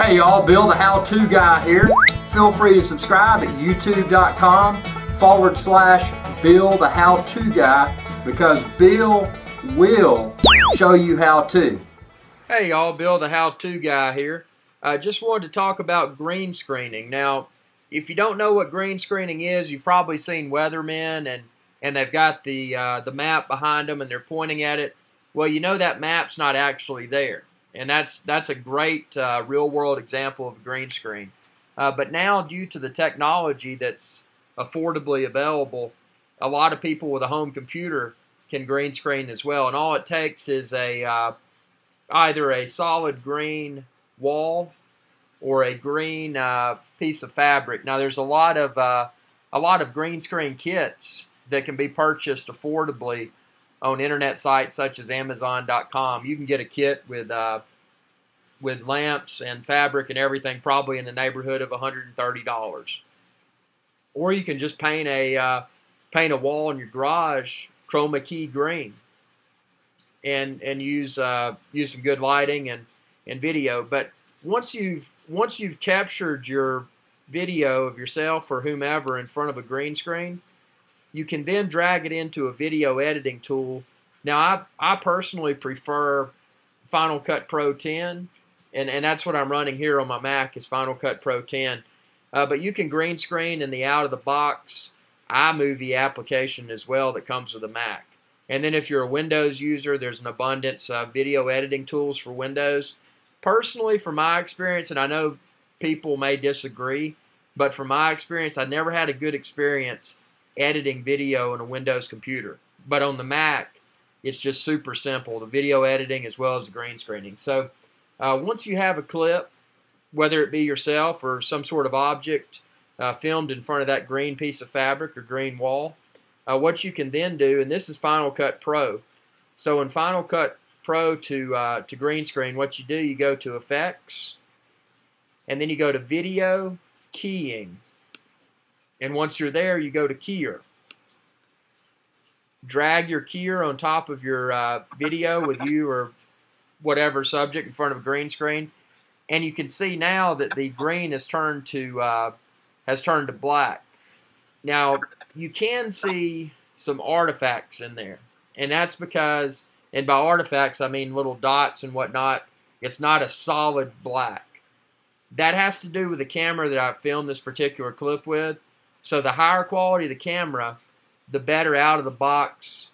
Hey y'all, Bill the How-To Guy here. Feel free to subscribe at youtube.com/Bill the How-To Guy because Bill will show you how to. Hey y'all, Bill the How-To Guy here. I just wanted to talk about green screening. Now, if you don't know what green screening is, you've probably seen weathermen and they've got the map behind them and they're pointing at it. Well, you know that map's not actually there. And that's a great real-world example of a green screen. But now, due to the technology that's affordably available, a lot of people with a home computer can green screen as well. And all it takes is either a solid green wall or a green piece of fabric. Now, there's a lot of green screen kits that can be purchased affordably on internet sites such as Amazon.com. You can get a kit with lamps and fabric and everything, probably in the neighborhood of $130. Or you can just paint a wall in your garage chroma key green, and use some good lighting and video. But once you've captured your video of yourself or whomever in front of a green screen, you can then drag it into a video editing tool. Now, I personally prefer Final Cut Pro 10, and that's what I'm running here on my Mac is Final Cut Pro 10. But you can green screen in the out-of-the-box iMovie application as well that comes with a Mac. And then if you're a Windows user, there's an abundance of video editing tools for Windows. Personally, from my experience, and I know people may disagree, but from my experience, I never had a good experience editing video on a Windows computer. But on the Mac, it's just super simple, the video editing as well as the green screening. So once you have a clip, whether it be yourself or some sort of object filmed in front of that green piece of fabric or green wall, what you can then do, and this is Final Cut Pro. So in Final Cut Pro to green screen, what you do, you go to Effects, and then you go to Video Keying. And once you're there, you go to Keyer. Drag your keyer on top of your video with you or whatever subject in front of a green screen, and you can see now that the green has turned to black. Now, you can see some artifacts in there, and that's because, and by artifacts I mean little dots and whatnot, it's not a solid black. That has to do with the camera that I filmed this particular clip with. So the higher quality of the camera, the better out of the box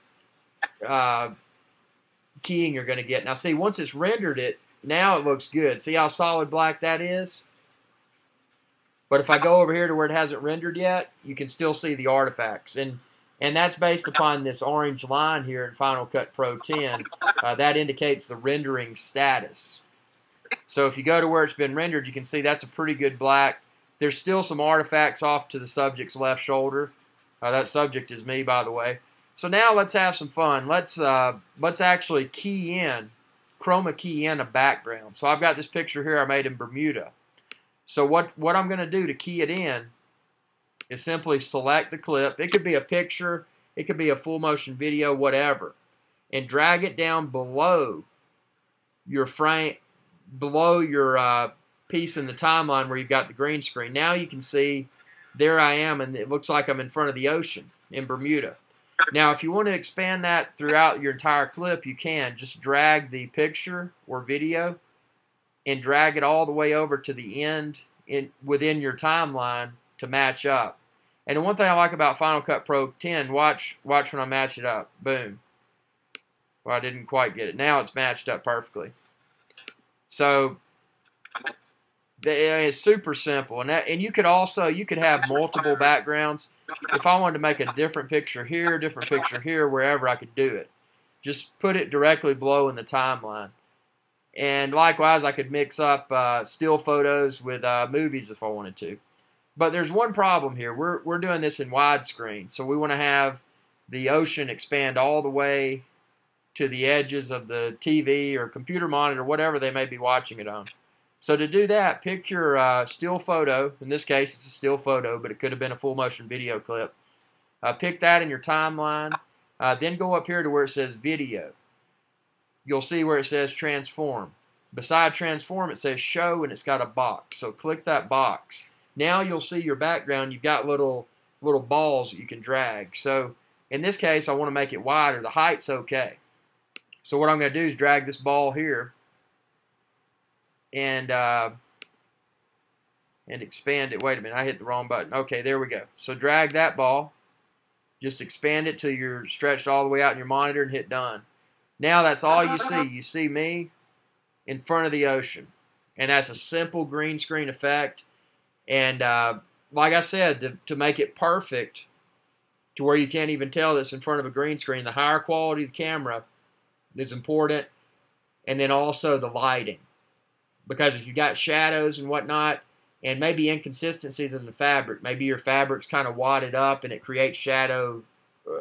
keying you're going to get. Now see, once it's rendered it, now it looks good. See how solid black that is? But if I go over here to where it hasn't rendered yet, you can still see the artifacts. And that's based upon this orange line here in Final Cut Pro 10. That indicates the rendering status. So if you go to where it's been rendered, you can see that's a pretty good black. There's still some artifacts off to the subject's left shoulder. That subject is me, by the way. So now let's have some fun. Let's actually chroma key in a background. So I've got this picture here I made in Bermuda. So what I'm going to do to key it in is simply select the clip. It could be a picture, it could be a full motion video, whatever, and drag it down below your frame, below your piece in the timeline where you've got the green screen. Now you can see there I am, and it looks like I'm in front of the ocean in Bermuda. Now, if you want to expand that throughout your entire clip, you can. Just drag the picture or video and drag it all the way over to the end within your timeline to match up. And the one thing I like about Final Cut Pro 10, watch when I match it up. Boom. Well, I didn't quite get it. Now it's matched up perfectly. So it's super simple, and you could have multiple backgrounds. If I wanted to make a different picture here, wherever, I could do it. Just put it directly below in the timeline. And likewise, I could mix up still photos with movies if I wanted to. But there's one problem here. We're doing this in widescreen, so we want to have the ocean expand all the way to the edges of the TV or computer monitor, whatever they may be watching it on. So to do that, pick your still photo. In this case, it's a still photo, but it could have been a full motion video clip. Pick that in your timeline. Then go up here to where it says video. You'll see where it says transform. Beside transform, it says show, and it's got a box. So click that box. Now you'll see your background. You've got little balls that you can drag. So in this case, I want to make it wider. The height's okay. So what I'm going to do is drag this ball here and expand it. Wait a minute, I hit the wrong button. Okay, there we go. So drag that ball. Just expand it till you're stretched all the way out in your monitor and hit done. Now that's all you see. You see me in front of the ocean. And that's a simple green screen effect. And like I said, to make it perfect to where you can't even tell this in front of a green screen, the higher quality of the camera is important. And then also the lighting. Because if you've got shadows and whatnot, and maybe inconsistencies in the fabric, maybe your fabric's kind of wadded up and it creates shadow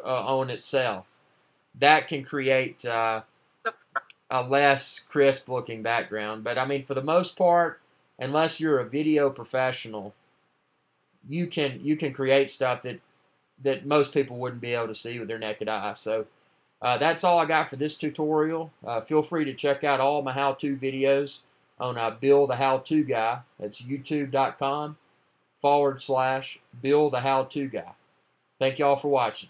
on itself, that can create a less crisp looking background. But I mean, for the most part, unless you're a video professional, you can create stuff that most people wouldn't be able to see with their naked eye. So that's all I got for this tutorial. Feel free to check out all my how-to videos on Bill the How-To Guy. That's youtube.com/Bill the How-To Guy. Thank y'all for watching.